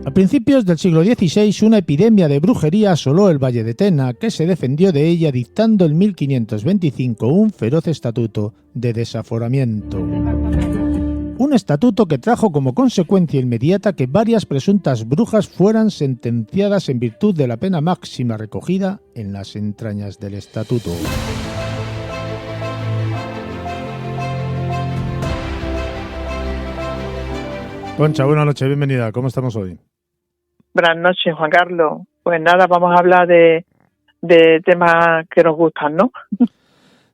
A principios del siglo XVI, una epidemia de brujería asoló el Valle de Tena, que se defendió de ella dictando en 1525 un feroz estatuto de desaforamiento. Un estatuto que trajo como consecuencia inmediata que varias presuntas brujas fueran sentenciadas en virtud de la pena máxima recogida en las entrañas del estatuto. Concha, buenas noches, bienvenida. ¿Cómo estamos hoy? Buenas noches, Juan Carlos. Pues nada, vamos a hablar de temas que nos gustan, ¿no?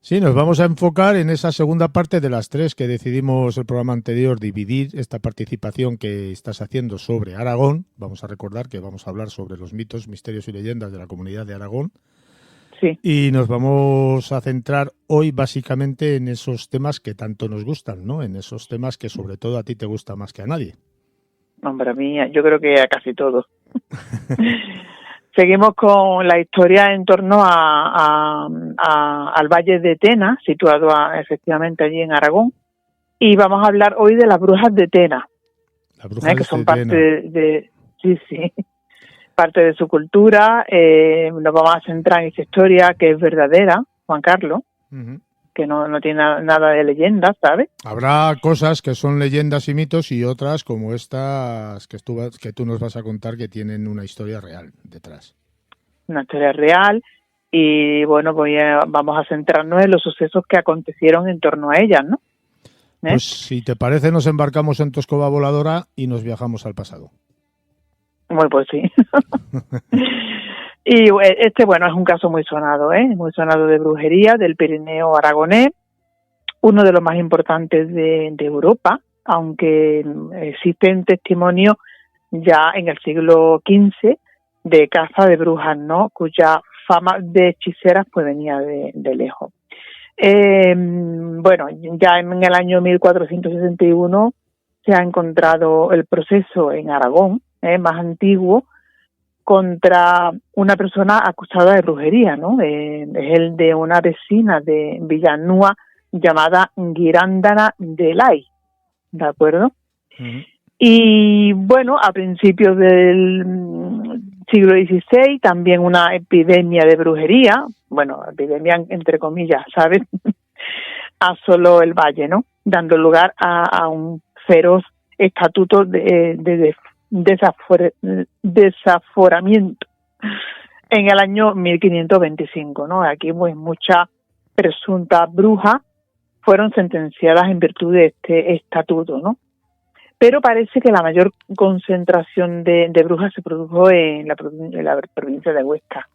Sí, nos vamos a enfocar en esa segunda parte de las tres que decidimos el programa anterior dividir esta participación que estás haciendo sobre Aragón. Vamos a recordar que vamos a hablar sobre los mitos, misterios y leyendas de la comunidad de Aragón. Sí. Y nos vamos a centrar hoy básicamente en esos temas que tanto nos gustan, ¿no? En esos temas que sobre todo a ti te gusta más que a nadie. Hombre, mía, yo creo que a casi todos. Seguimos con la historia en torno al Valle de Tena, situado efectivamente allí en Aragón, y vamos a hablar hoy de las brujas de Tena, que son parte de parte de su cultura. Nos vamos a centrar en esa historia que es verdadera, Juan Carlos, que no tiene nada de leyenda, ¿sabes? Habrá cosas que son leyendas y mitos y otras como estas que tú nos vas a contar que tienen una historia real detrás. Una historia real y, bueno, vamos a centrarnos en los sucesos que acontecieron en torno a ellas, ¿no? Pues si te parece nos embarcamos en tu escoba voladora y nos viajamos al pasado. Bueno, pues sí. Y bueno, es un caso muy sonado, muy sonado de brujería del Pirineo aragonés, uno de los más importantes de Europa, aunque existen testimonios ya en el siglo XV de caza de brujas, ¿no? Cuya fama de hechiceras pues venía de lejos. Bueno, ya en el año 1461 se ha encontrado el proceso en Aragón, más antiguo, contra una persona acusada de brujería, ¿no? Es el de una vecina de Villanúa llamada Guirándana de Lay, ¿de acuerdo? Uh-huh. Y bueno, a principios del siglo XVI también una epidemia de brujería, bueno, epidemia entre comillas, ¿sabes? Asoló el valle, ¿no? Dando lugar a un feroz estatuto de desaforamiento en el año 1525, ¿no? Aquí pues muchas presuntas brujas fueron sentenciadas en virtud de este estatuto, ¿no? Pero parece que la mayor concentración de brujas se produjo en la provincia de Huesca,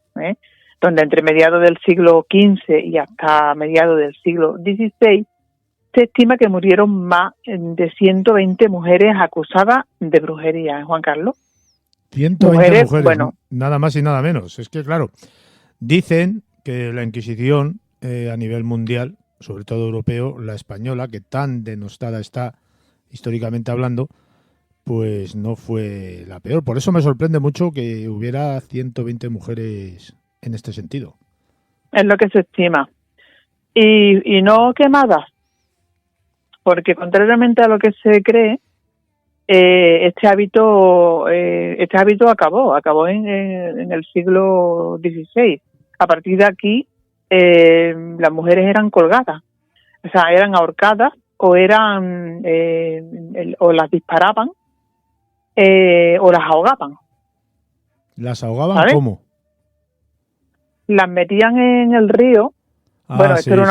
donde entre mediados del siglo XV y hasta mediados del siglo XVI se estima que murieron más de 120 mujeres acusadas de brujería, Juan Carlos. 120 mujeres, bueno, nada más y nada menos. Es que, claro, dicen que la Inquisición a nivel mundial, sobre todo europeo, la española, que tan denostada está históricamente hablando, pues no fue la peor. Por eso me sorprende mucho que hubiera 120 mujeres en este sentido. Es lo que se estima. Y no quemadas, porque contrariamente a lo que se cree, este hábito acabó en el siglo XVI. A partir de aquí, las mujeres eran colgadas, o sea, eran ahorcadas o eran o las disparaban o las ahogaban. ¿Las ahogaban? ¿Sabes? ¿Cómo? Las metían en el río. Bueno, esto era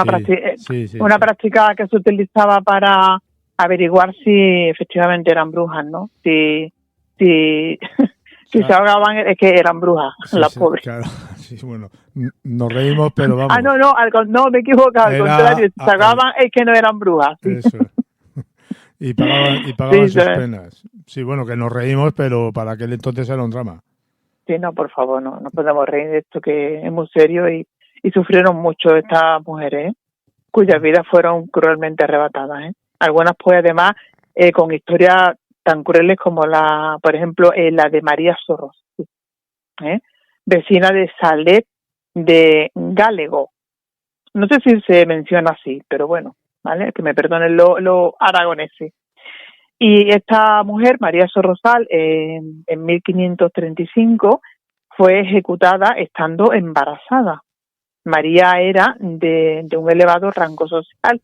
una práctica que se utilizaba para averiguar si efectivamente eran brujas, ¿no? Si se ahogaban es que eran brujas, las pobres. Claro, sí, bueno, nos reímos, pero vamos. No, me he equivocado, al contrario, si se ahogaban es que no eran brujas. Sí. Eso. Y pagaban sus penas. Sí, bueno, que nos reímos, pero para aquel entonces era un drama. Sí, no, por favor, no podemos reír de esto que es muy serio y sufrieron mucho estas mujeres, cuyas vidas fueron cruelmente arrebatadas. Algunas, pues, además, con historias tan crueles como por ejemplo, la de María Sorros, vecina de Salet de Gállego. No sé si se menciona así, pero bueno, ¿vale? Que me perdonen los aragoneses. Y esta mujer, María Sorrosal, en 1535 fue ejecutada estando embarazada. María era de un elevado rango social,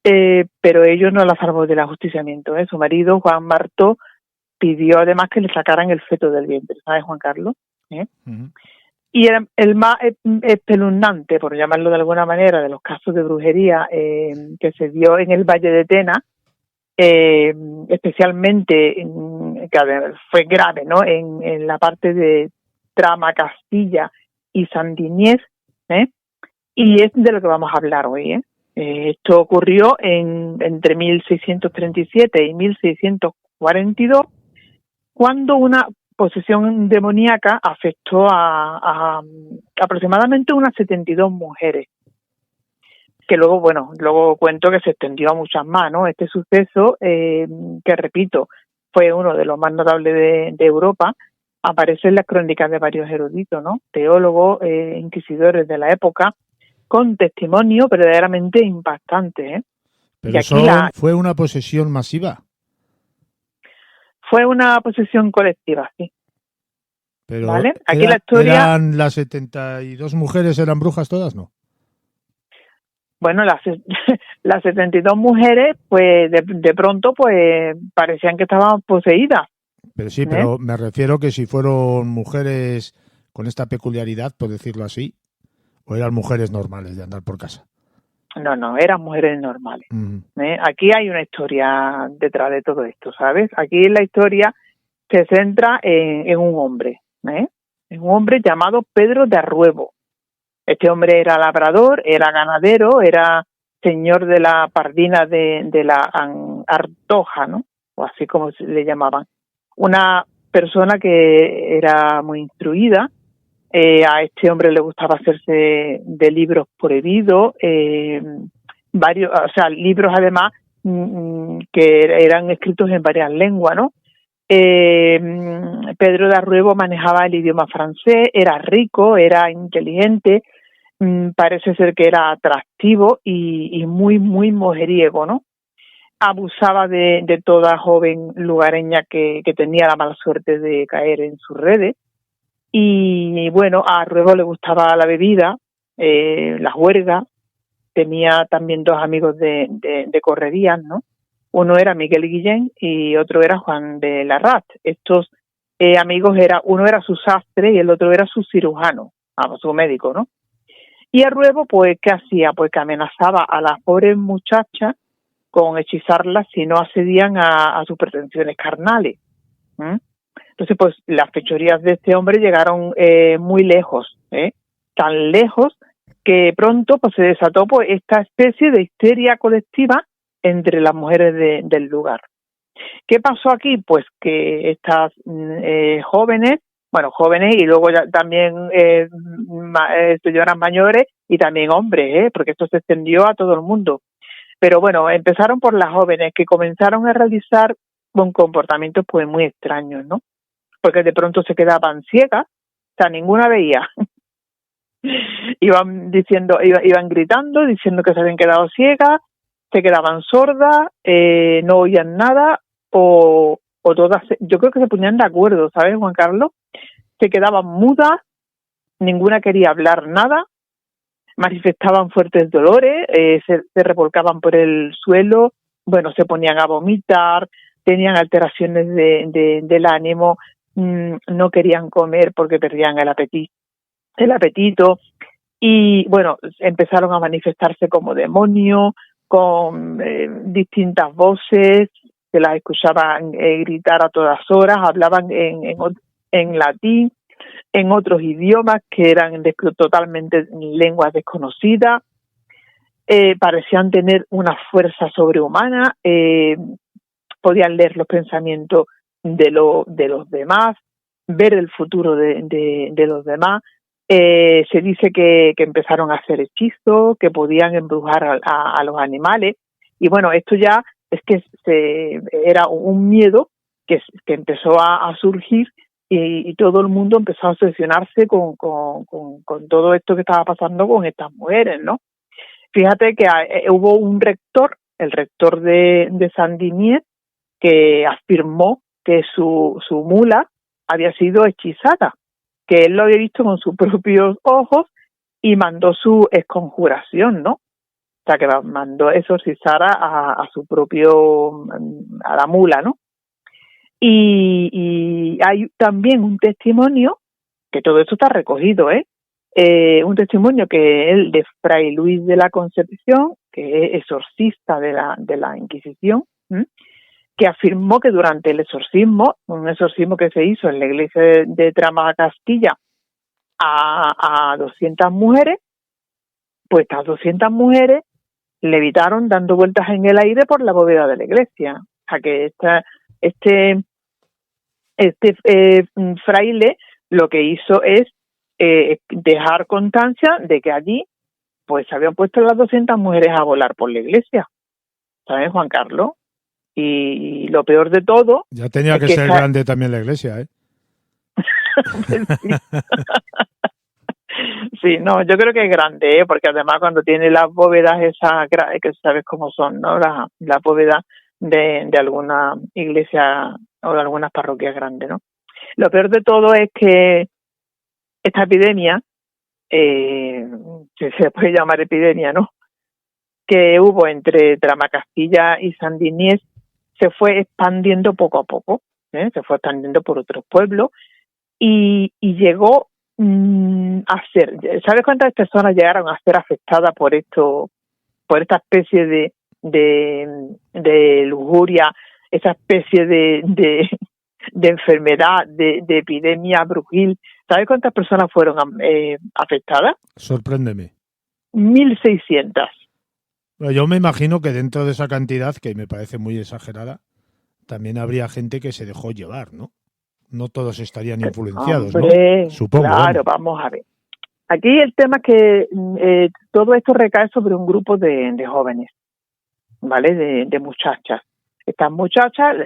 pero ello no la salvó del ajusticiamiento. Su marido, Juan Martó, pidió además que le sacaran el feto del vientre, ¿sabes, Juan Carlos? Uh-huh. Y el más espeluznante, por llamarlo de alguna manera, de los casos de brujería que se dio en el Valle de Tena, especialmente, que fue grave, ¿no? En la parte de Trama, Castilla y Sandiniez, y es de lo que vamos a hablar hoy. Esto ocurrió entre 1637 y 1642, cuando una posesión demoníaca afectó a aproximadamente unas 72 mujeres, que luego cuento que se extendió a muchas más, ¿no? Este suceso, que repito, fue uno de los más notables de Europa, aparece en las crónicas de varios eruditos, ¿no? Teólogos, inquisidores de la época, con testimonio verdaderamente impactante. Pero eso fue una posesión masiva. Fue una posesión colectiva, sí. Pero ¿vale? Aquí la historia... ¿Eran las 72 mujeres, eran brujas todas, no? Bueno, las 72 mujeres, pues de pronto, pues parecían que estaban poseídas. Pero sí, pero me refiero que si fueron mujeres con esta peculiaridad, por decirlo así, o eran mujeres normales de andar por casa. No, eran mujeres normales. Aquí hay una historia detrás de todo esto, ¿sabes? Aquí la historia se centra en un hombre, en un hombre llamado Pedro de Arruebo. Este hombre era labrador, era ganadero, era señor de la Pardina de la Artoja, ¿no? O así como le llamaban. Una persona que era muy instruida. A este hombre le gustaba hacerse de libros prohibidos, libros además que eran escritos en varias lenguas, ¿no? Pedro de Arruebo manejaba el idioma francés, era rico, era inteligente, parece ser que era atractivo y muy, muy mujeriego, ¿no? Abusaba de toda joven lugareña que tenía la mala suerte de caer en sus redes. Y bueno, a Arruebo le gustaba la bebida, la juerga, tenía también dos amigos de correrías, ¿no? Uno era Miguel Guillén y otro era Juan de Larrat. Estos amigos uno era su sastre y el otro era su cirujano, su médico, ¿no? Y Arruebo, pues, ¿qué hacía? Pues que amenazaba a las pobres muchachas con hechizarlas si no accedían a sus pretensiones carnales. Entonces, pues, las fechorías de este hombre llegaron muy lejos, tan lejos que pronto pues se desató pues esta especie de histeria colectiva entre las mujeres del lugar. ¿Qué pasó aquí? Pues que estas jóvenes y luego ya también señoras mayores y también hombres, porque esto se extendió a todo el mundo. Pero bueno, empezaron por las jóvenes que comenzaron a realizar con comportamientos pues muy extraños, ¿no? Porque de pronto se quedaban ciegas, o sea, ninguna veía. Iban gritando, diciendo que se habían quedado ciegas, se quedaban sordas, no oían nada, o todas, yo creo que se ponían de acuerdo, ¿sabes, Juan Carlos? Se quedaban mudas, ninguna quería hablar nada, manifestaban fuertes dolores, se revolcaban por el suelo, se ponían a vomitar, tenían alteraciones del ánimo, no querían comer porque perdían el apetito, y empezaron a manifestarse como demonios, con distintas voces, se las escuchaban gritar a todas horas, hablaban en latín, en otros idiomas que eran totalmente lenguas desconocidas, parecían tener una fuerza sobrehumana, podían leer los pensamientos de los demás, ver el futuro de los demás. Se dice que empezaron a hacer hechizos, que podían embrujar a los animales, y esto ya es que era un miedo que empezó a surgir, y todo el mundo empezó a obsesionarse con todo esto que estaba pasando con estas mujeres, ¿no? Fíjate que hubo un rector, el rector de Sandiniez, que afirmó que su mula había sido hechizada, que él lo había visto con sus propios ojos y mandó su exconjuración, ¿no? O sea, que mandó exorcizar a su propio, a la mula, ¿no? Y hay también un testimonio, que todo esto está recogido, un testimonio que es el de Fray Luis de la Concepción, que es exorcista de la Inquisición, que afirmó que durante el exorcismo, un exorcismo que se hizo en la iglesia de Tramacastilla a 200 mujeres, pues estas 200 mujeres levitaron dando vueltas en el aire por la bóveda de la iglesia. O sea que este fraile lo que hizo es dejar constancia de que allí pues se habían puesto las 200 mujeres a volar por la iglesia, ¿sabes, Juan Carlos? Y lo peor de todo... Ya tenía que ser grande también la iglesia, ¿eh? Sí. Sí, no, yo creo que es grande, porque además cuando tiene las bóvedas esas, que sabes cómo son, ¿no? La bóveda de alguna iglesia o de algunas parroquias grandes, ¿no? Lo peor de todo es que esta epidemia, si se puede llamar epidemia, ¿no?, que hubo entre Tramacastilla y San Diniés, se fue expandiendo poco a poco, se fue expandiendo por otros pueblos y llegó a ser, ¿sabes cuántas personas llegaron a ser afectadas por esta especie de lujuria, esa especie de enfermedad, de epidemia brujil? ¿Sabes cuántas personas fueron afectadas? Sorpréndeme. 1.600. Bueno, yo me imagino que dentro de esa cantidad, que me parece muy exagerada, también habría gente que se dejó llevar, ¿no? No todos estarían influenciados, hombre, ¿no? Supongo. Claro, vamos a ver. Aquí el tema es que todo esto recae sobre un grupo de jóvenes, ¿vale? De muchachas. Estas muchachas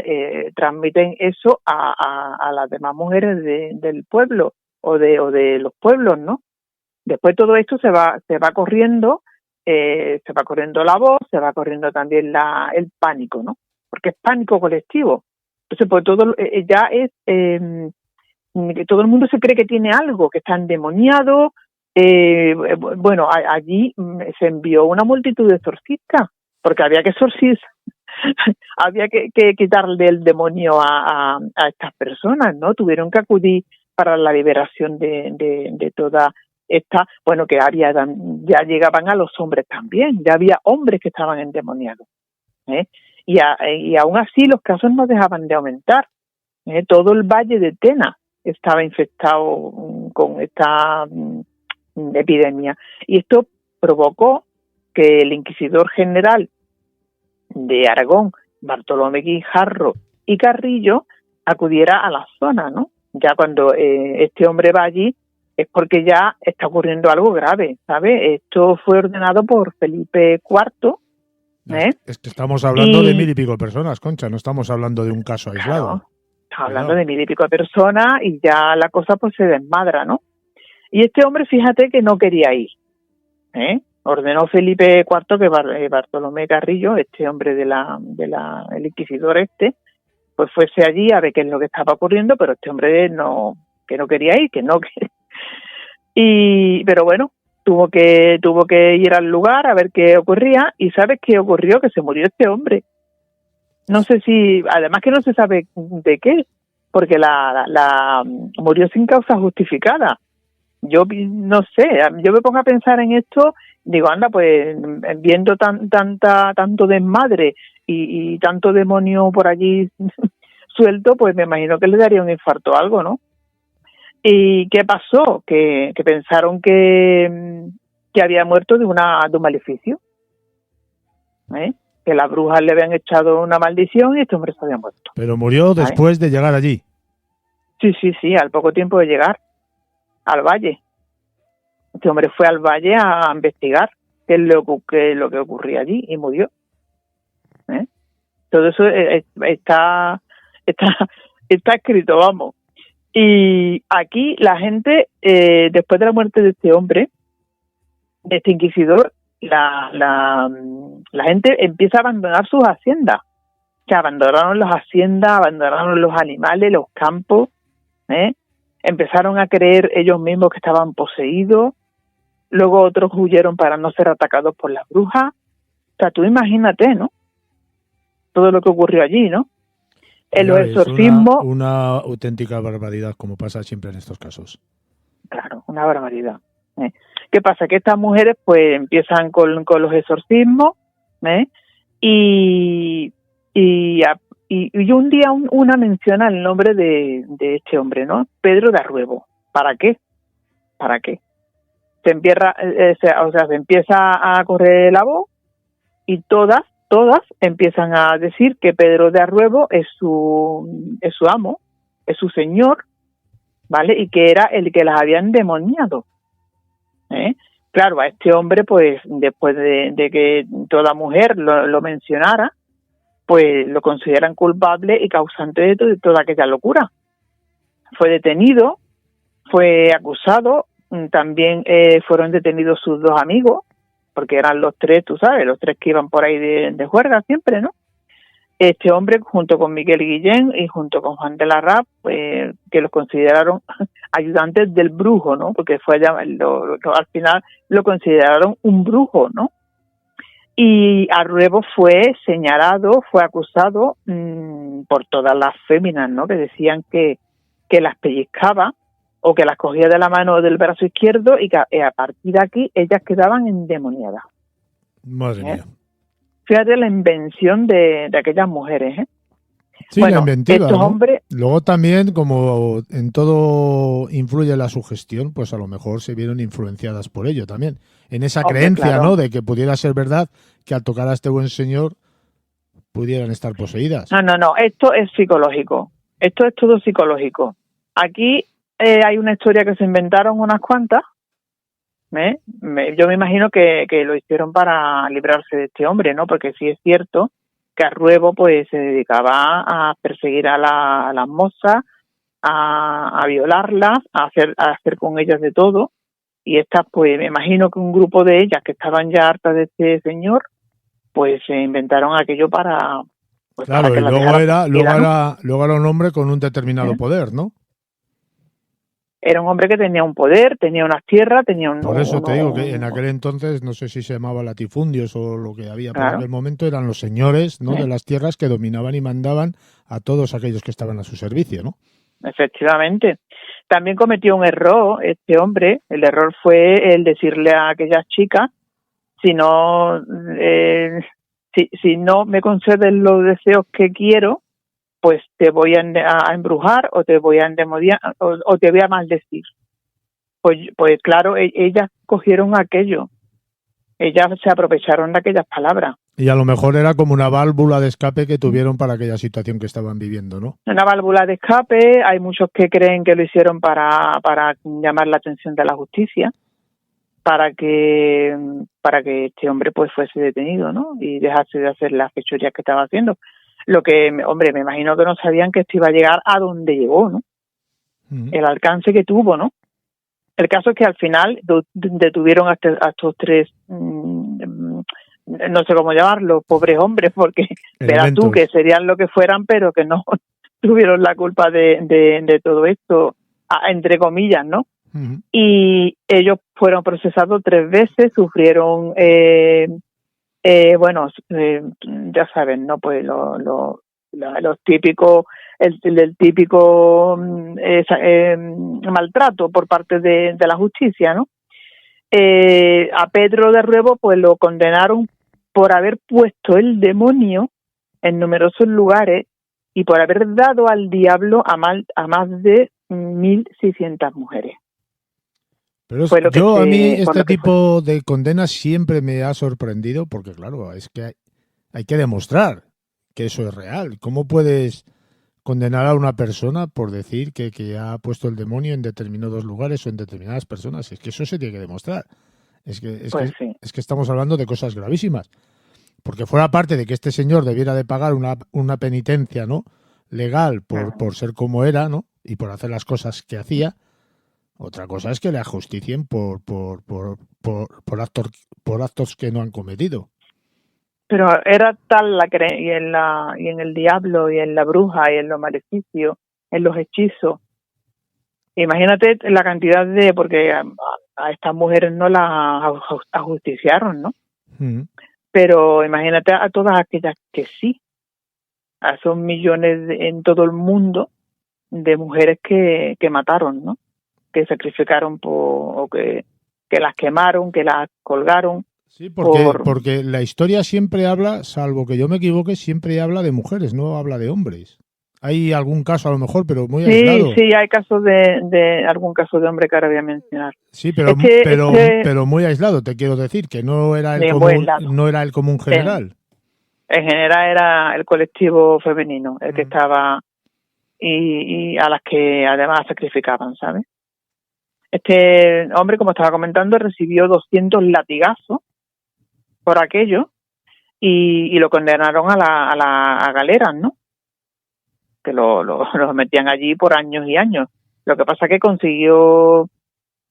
transmiten eso a las demás mujeres del pueblo o de los pueblos, ¿no? Después todo esto se va corriendo, se va corriendo la voz, se va corriendo también el pánico, ¿no? Porque es pánico colectivo. Entonces, pues todo ya es que todo el mundo se cree que tiene algo, que está endemoniado. Bueno, allí se envió una multitud de exorcistas, porque había que exorcizar, había que quitarle el demonio a estas personas, ¿no? Tuvieron que acudir para la liberación de toda esta, bueno, que ya llegaban a los hombres también, ya había hombres que estaban endemoniados, y aún así los casos no dejaban de aumentar. Todo el valle de Tena estaba infectado con esta epidemia, y esto provocó que el inquisidor general de Aragón, Bartolomé Guijarro y Carrillo, acudiera a la zona, ¿no? Ya cuando este hombre va allí es porque ya está ocurriendo algo grave, ¿sabes? Esto fue ordenado por Felipe IV. Es que estamos hablando de 1.000 y pico personas, Concha, no estamos hablando de un caso aislado. Claro, estamos hablando de 1.000 y pico personas y ya la cosa pues se desmadra, ¿no? Y este hombre, fíjate que no quería ir, Ordenó Felipe IV que Bartolomé Carrillo, este hombre el inquisidor pues fuese allí a ver qué es lo que estaba ocurriendo, pero este hombre que no quería ir, pero bueno, tuvo que ir al lugar a ver qué ocurría, y ¿sabes qué ocurrió? Que se murió este hombre. No sé si, además que no se sabe de qué, porque la murió sin causa justificada. Yo no sé, yo me pongo a pensar en esto, digo, anda, pues viendo tanto desmadre y tanto demonio por allí suelto, pues me imagino que le daría un infarto o algo, ¿no? ¿Y qué pasó? Que pensaron que había muerto de un maleficio, que las brujas le habían echado una maldición y este hombre se había muerto. Pero murió después de llegar allí. Sí, al poco tiempo de llegar al valle. Este hombre fue al valle a investigar qué es lo que ocurría allí y murió. Todo eso está escrito, vamos. Y aquí la gente, después de la muerte de este hombre, de este inquisidor, la gente empieza a abandonar sus haciendas. que abandonaron las haciendas, abandonaron los animales, los campos, empezaron a creer ellos mismos que estaban poseídos, luego otros huyeron para no ser atacados por las brujas. O sea, tú imagínate, ¿no? Todo lo que ocurrió allí, ¿no? En los exorcismos... Una auténtica barbaridad, como pasa siempre en estos casos. Claro, una barbaridad. ¿Qué pasa? Que estas mujeres pues empiezan con los exorcismos, y un día una menciona el nombre de este hombre, ¿no? Pedro de Arruebo. ¿Para qué? Se empieza a correr la voz y todas empiezan a decir que Pedro de Arruebo es su amo, es su señor, ¿vale? Y que era el que las había endemoniado. Claro, a este hombre, pues, después de que toda mujer lo mencionara, pues lo consideran culpable y causante de toda aquella locura. Fue detenido, fue acusado, también fueron detenidos sus dos amigos, porque eran los tres, tú sabes, los tres que iban por ahí de juerga siempre, ¿no? Este hombre, junto con Miguel Guillén y junto con Juan de la Rap, que los consideraron ayudantes del brujo, ¿no? Porque fue al final lo consideraron un brujo, ¿no? Y Arruebo fue señalado, fue acusado por todas las féminas, ¿no? Que decían que las pellizcaba o que las cogía de la mano o del brazo izquierdo y que a partir de aquí ellas quedaban endemoniadas. Madre mía. Fíjate la invención de aquellas mujeres, Sí, bueno, la inventiva, estos hombres... Luego también, como en todo influye la sugestión, pues a lo mejor se vieron influenciadas por ello también. En esa creencia, claro, ¿no? De que pudiera ser verdad que al tocar a este buen señor pudieran estar poseídas. No, esto es psicológico. Esto es todo psicológico. Aquí hay una historia que se inventaron unas cuantas. Yo me imagino que lo hicieron para librarse de este hombre, ¿no? Porque sí es cierto que Arruebo pues se dedicaba a perseguir a las mozas, a violarlas, a hacer con ellas de todo, y estas pues me imagino que un grupo de ellas que estaban ya hartas de este señor pues se inventaron aquello para... Pues, claro, para que luego era un hombre con un determinado poder, ¿no? Era un hombre que tenía un poder, tenía unas tierras, tenía un... Por eso te digo que en aquel entonces, no sé si se llamaba latifundios o lo que había por aquel momento, eran los señores, ¿no? De las tierras que dominaban y mandaban a todos aquellos que estaban a su servicio, ¿no? Efectivamente. También cometió un error este hombre. El error fue el decirle a aquellas chicas, si no me concedes los deseos que quiero, pues te voy a embrujar o te voy a endemoniar o te voy a maldecir. Pues claro, ellas cogieron aquello. Ellas se aprovecharon de aquellas palabras. Y a lo mejor era como una válvula de escape que tuvieron para aquella situación que estaban viviendo, ¿no? Una válvula de escape. Hay muchos que creen que lo hicieron para llamar la atención de la justicia, para que este hombre pues fuese detenido, ¿no? Y dejase de hacer las fechorías que estaba haciendo. Lo que, hombre, me imagino que no sabían que esto iba a llegar a donde llegó, ¿no? El alcance que tuvo, ¿no? El caso es que al final detuvieron a estos tres, no sé cómo llamarlos, pobres hombres, porque verás tú que serían lo que fueran, pero que no tuvieron la culpa de todo esto, entre comillas, ¿no? Y ellos fueron procesados 3 veces, sufrieron... ya saben, ¿no? Pues los típicos, el típico maltrato por parte de la justicia, ¿no? A Pedro de Arruebo pues lo condenaron por haber puesto el demonio en numerosos lugares y por haber dado al diablo a más de 1.600 mujeres. Pero a mí este tipo de condenas siempre me ha sorprendido porque, claro, es que hay que demostrar que eso es real. ¿Cómo puedes condenar a una persona por decir que ha puesto el demonio en determinados lugares o en determinadas personas? Es que eso se tiene que demostrar. Es que estamos hablando de cosas gravísimas. Porque fuera parte de que este señor debiera de pagar una penitencia, ¿no?, legal por ser como era, ¿no?, y por hacer las cosas que hacía. Otra cosa es que le ajusticien por actos que no han cometido. Pero era tal la creencia y en el diablo y en la bruja y en los maleficios, en los hechizos. Imagínate la cantidad porque a estas mujeres no las ajusticiaron, ¿no? Pero imagínate a todas aquellas que sí, a esos millones en todo el mundo de mujeres que mataron, ¿no? Que sacrificaron o que las quemaron, que las colgaron. Sí, porque la historia siempre habla, salvo que yo me equivoque, siempre habla de mujeres, no habla de hombres. Hay algún caso a lo mejor, pero muy aislado. Sí, hay casos de algún caso de hombre que ahora voy a mencionar. Sí, pero muy aislado, te quiero decir, que no era el común general. En general era el colectivo femenino el que estaba y a las que además sacrificaban, ¿sabes? Este hombre, como estaba comentando, recibió 200 latigazos por aquello y lo condenaron a galeras, ¿no? Que lo metían allí por años y años. Lo que pasa es que consiguió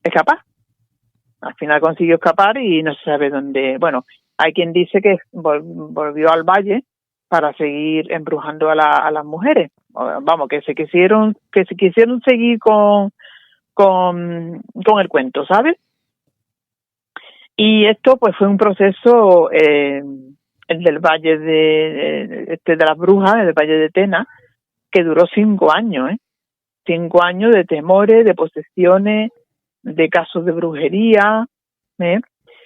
escapar. Al final consiguió escapar y no se sabe dónde. Bueno, hay quien dice que volvió al valle para seguir embrujando a las mujeres. Vamos, que se quisieron seguir con el cuento, ¿sabes? Y esto pues fue un proceso el del valle de las brujas, del valle de Tena, que duró 5 años, 5 años de temores, de posesiones, de casos de brujería,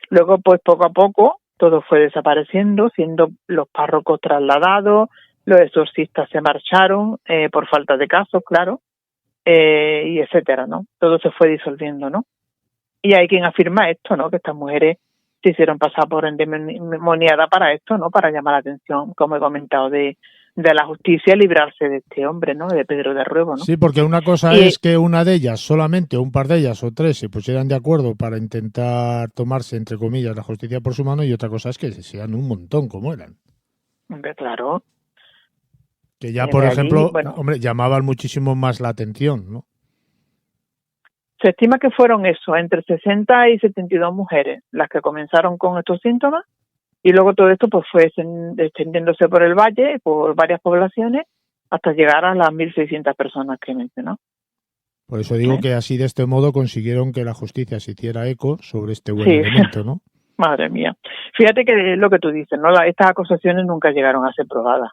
Luego, pues poco a poco, todo fue desapareciendo, siendo los párrocos trasladados, los exorcistas se marcharon por falta de casos, claro, y etcétera, ¿no? Todo se fue disolviendo, ¿no? Y hay quien afirma esto, ¿no? Que estas mujeres se hicieron pasar por endemoniada para esto, ¿no? Para llamar la atención, como he comentado, de la justicia, librarse de este hombre, ¿no? De Pedro de Ruebo, ¿no? Sí, porque una cosa es que una de ellas, solamente un par de ellas o 3 se pusieran de acuerdo para intentar tomarse, entre comillas, la justicia por su mano, y otra cosa es que sean un montón como eran. Hombre, claro. Que ya, por ejemplo, hombre, llamaban muchísimo más la atención, ¿no? Se estima que fueron entre 60 y 72 mujeres las que comenzaron con estos síntomas y luego todo esto pues fue extendiéndose por el valle, por varias poblaciones, hasta llegar a las 1.600 personas que mencionó. Por eso digo que así de este modo consiguieron que la justicia se hiciera eco sobre este buen elemento, ¿no? Madre mía. Fíjate que lo que tú dices, ¿no? Estas acusaciones nunca llegaron a ser probadas,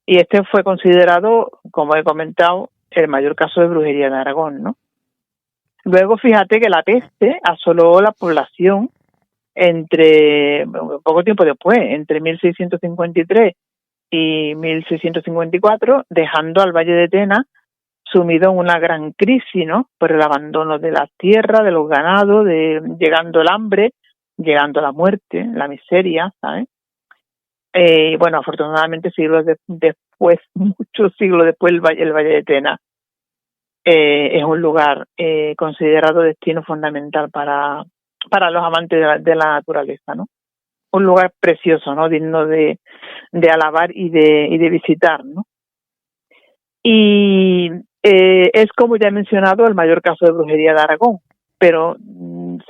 Y este fue considerado, como he comentado, el mayor caso de brujería de Aragón, ¿no? Luego, fíjate que la peste asoló la población poco tiempo después, entre 1653 y 1654, dejando al Valle de Tena sumido en una gran crisis, ¿no? Por el abandono de las tierras, de los ganados, llegando el hambre, llegando la muerte, la miseria, ¿sabes? Bueno, afortunadamente siglos después, muchos siglos después, el Valle de Tena es un lugar considerado destino fundamental para los amantes de la naturaleza, ¿no? Un lugar precioso, ¿no? Digno de alabar y de visitar, ¿no? Y es, como ya he mencionado, el mayor caso de brujería de Aragón. Pero,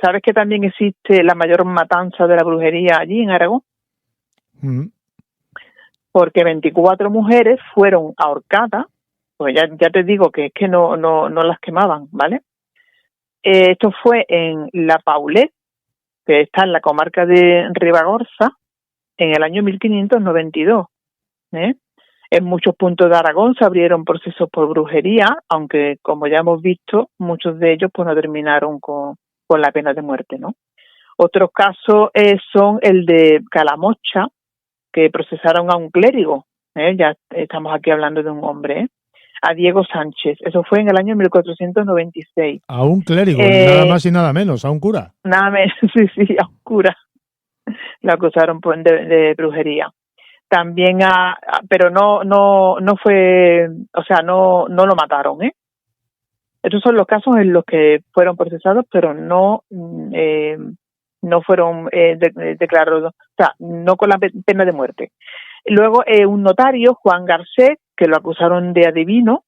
¿sabes que también existe la mayor matanza de la brujería allí en Aragón? Porque 24 mujeres fueron ahorcadas. Pues ya te digo que es que no las quemaban, ¿vale? Esto fue en La Paulet, que está en la comarca de Ribagorza, en el año 1592. En muchos puntos de Aragón se abrieron procesos por brujería, aunque, como ya hemos visto, muchos de ellos pues no terminaron con la pena de muerte, ¿no? Otros casos son el de Calamocha, que procesaron a un clérigo. Ya estamos aquí hablando de un hombre, a Diego Sánchez. Eso fue en el año 1496. A un clérigo, nada más y nada menos, a un cura. Nada menos, sí, a un cura. Lo acusaron de brujería. También pero no fue, o sea, no lo mataron, Estos son los casos en los que fueron procesados, pero no fueron declarados, o sea, no con la pena de muerte. Luego, un notario, Juan Garcés, que lo acusaron de adivino,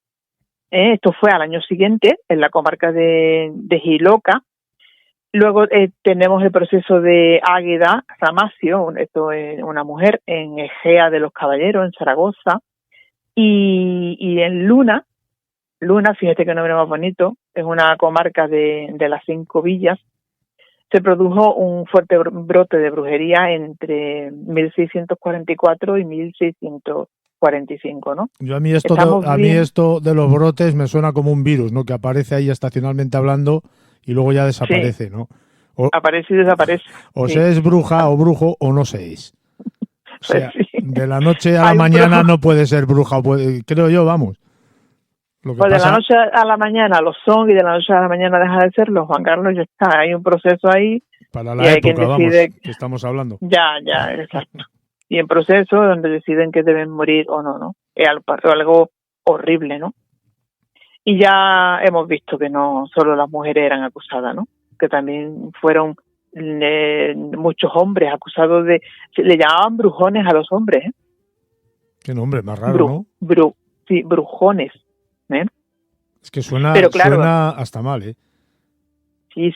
esto fue al año siguiente, en la comarca de Jiloca, Luego tenemos el proceso de Águeda Ramasio, esto es una mujer en Egea de los Caballeros, en Zaragoza, y en Luna, fíjate qué nombre más bonito, es una comarca de las 5 villas, se produjo un fuerte brote de brujería entre 1644 y 1645, ¿no? A mí esto de los brotes me suena como un virus, ¿no? Que aparece ahí estacionalmente hablando y luego ya desaparece, ¿no? Aparece y desaparece. O se es bruja o brujo o no se es. O sea, Pues sí. de la noche a la mañana no puede ser bruja, creo yo, vamos. Lo que pues pasa... de la noche a la mañana lo son y de la noche a la mañana deja de serlo, Juan Carlos, ya está. Hay un proceso ahí. Para la época, vamos, que estamos hablando. Ya, exacto. Y en proceso donde deciden que deben morir o no, ¿no? Es algo horrible, ¿no? Y ya hemos visto que no solo las mujeres eran acusadas, ¿no? Que también fueron muchos hombres acusados le llamaban brujones a los hombres, ¿eh? Qué nombre más raro, ¿no? Sí, brujones, ¿eh? Es que suena hasta mal, ¿eh? Sí.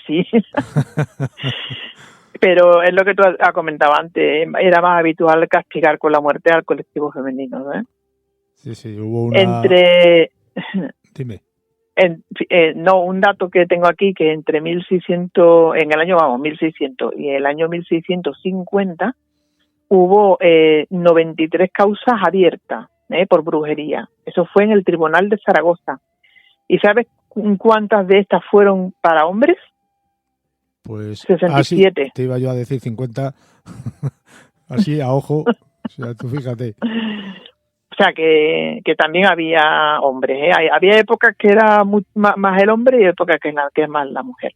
Pero es lo que tú has comentado antes, era más habitual castigar con la muerte al colectivo femenino, ¿no? Sí, hubo una... Dime. Un dato que tengo aquí, que entre 1600 y el año 1650 hubo 93 causas abiertas por brujería. Eso fue en el Tribunal de Zaragoza. ¿Y sabes cuántas de estas fueron para hombres? Pues 67. Te iba yo a decir 50, así a ojo, o sea, tú fíjate. O sea, que también había hombres, ¿eh? Había épocas que era más el hombre y épocas que es más la mujer.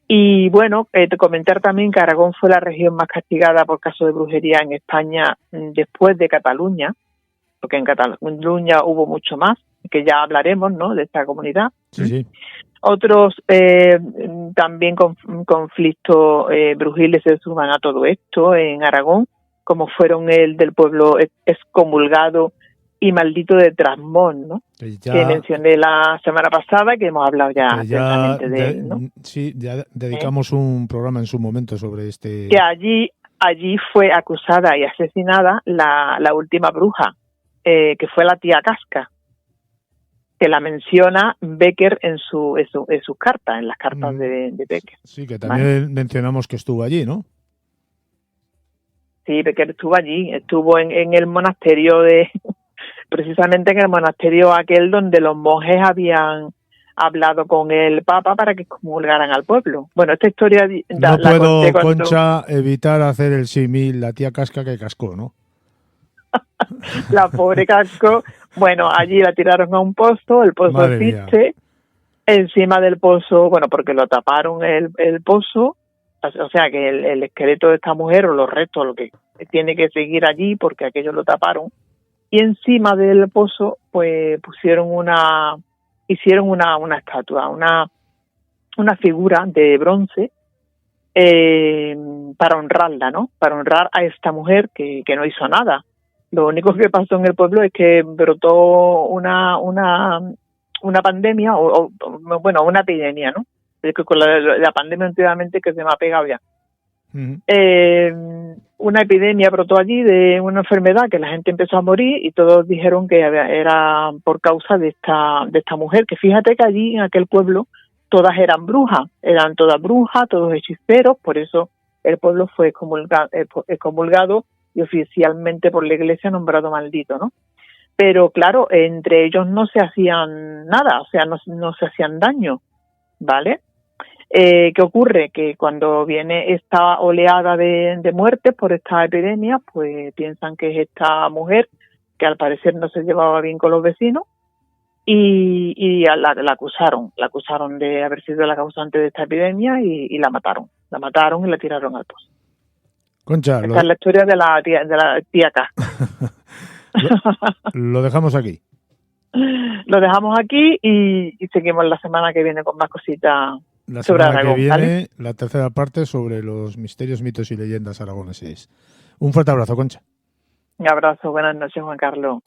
Y bueno, te comentar también que Aragón fue la región más castigada por casos de brujería en España después de Cataluña, porque en Cataluña hubo mucho más, que ya hablaremos, ¿no?, de esta comunidad. Sí. Otros también conflictos brujiles se suman a todo esto en Aragón, como fueron el del pueblo excomulgado y maldito de Trasmont, ¿no? Que mencioné la semana pasada, que hemos hablado ya precisamente de él, ¿no? Sí, ya dedicamos un programa en su momento sobre este... Que allí fue acusada y asesinada la última bruja, que fue la tía Casca, que la menciona Becker en sus cartas, en las cartas de Becker. Sí, que también mencionamos que estuvo allí, ¿no? Sí, Becker estuvo allí, estuvo en el monasterio precisamente en el monasterio aquel donde los monjes habían hablado con el Papa para que excomulgaran al pueblo. Bueno, esta historia... No puedo, Concha, evitar hacer el símil, la tía Casca que cascó, ¿no? La pobre Casco, bueno, allí la tiraron a un pozo, el pozo existe, encima del pozo, bueno, porque lo taparon el pozo, o sea que el esqueleto de esta mujer o los restos, lo que tiene que seguir allí porque aquello lo taparon, y encima del pozo pues hicieron una estatua, una figura de bronce para honrarla, ¿no? Para honrar a esta mujer que no hizo nada. Lo único que pasó en el pueblo es que brotó una pandemia, una epidemia, ¿no? Es que con la pandemia últimamente que se me ha pegado ya. Uh-huh. Una epidemia brotó allí de una enfermedad que la gente empezó a morir y todos dijeron que era por causa de esta mujer, que fíjate que allí en aquel pueblo todas eran brujas, todos hechiceros, por eso el pueblo fue excomulgado y oficialmente por la iglesia nombrado maldito, ¿no? Pero claro, entre ellos no se hacían nada, o sea, no se hacían daño, ¿vale? ¿Qué ocurre? Que cuando viene esta oleada de muertes por esta epidemia, pues piensan que es esta mujer que al parecer no se llevaba bien con los vecinos y la acusaron de haber sido la causante de esta epidemia y la mataron y la tiraron al pozo. Concha, esta es la historia de la tía Casca. Lo dejamos aquí. Lo dejamos aquí y seguimos la semana que viene con más cositas. La semana que viene, ¿vale? La tercera parte sobre los misterios, mitos y leyendas aragoneses. Un fuerte abrazo, Concha. Un abrazo, buenas noches, Juan Carlos.